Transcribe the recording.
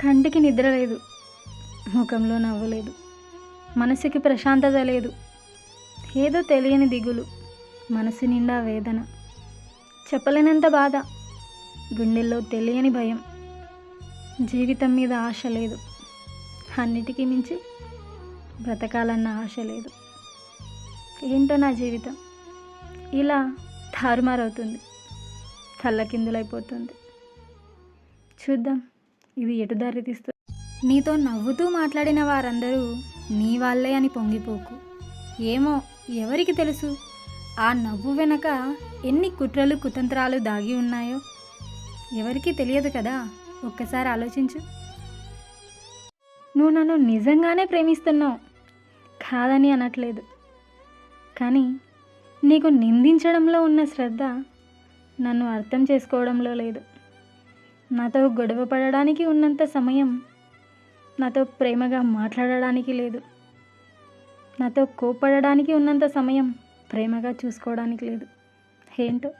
కంటికి నిద్ర లేదు, ముఖంలో నవ్వు లేదు, మనసుకి ప్రశాంతత లేదు. ఏదో తెలియని దిగులు, మనసు నిండా వేదన, చెప్పలేనంత బాధ, గుండెల్లో తెలియని భయం. జీవితం మీద ఆశ లేదు, అన్నిటికీ మించి బ్రతకాలన్న ఆశ లేదు. ఏంటో నా జీవితం ఇలా తారుమారవుతుంది, తల్లకిందులైపోతుంది. చూద్దాం ఇది ఎటు దారి తీస్తుంది. నీతో నవ్వుతూ మాట్లాడిన వారందరూ నీ వాళ్ళే అని పొంగిపోకు. ఏమో ఎవరికి తెలుసు ఆ నవ్వు వెనక ఎన్ని కుట్రలు కుతంత్రాలు దాగి ఉన్నాయో ఎవరికీ తెలియదు కదా. ఒక్కసారి ఆలోచించు. నువ్వు నన్ను నిజంగానే ప్రేమిస్తున్నావు, కాదని అనట్లేదు. కానీ నీకు నిందించడంలో ఉన్న శ్రద్ధ నన్ను అర్థం చేసుకోవడంలో లేదు. నాతో గొడవ పడడానికి ఉన్నంత సమయం నాతో ప్రేమగా మాట్లాడడానికి లేదు. నాతో కోప్పడడానికి ఉన్నంత సమయం ప్రేమగా చూసుకోవడానికి లేదు. ఏంటో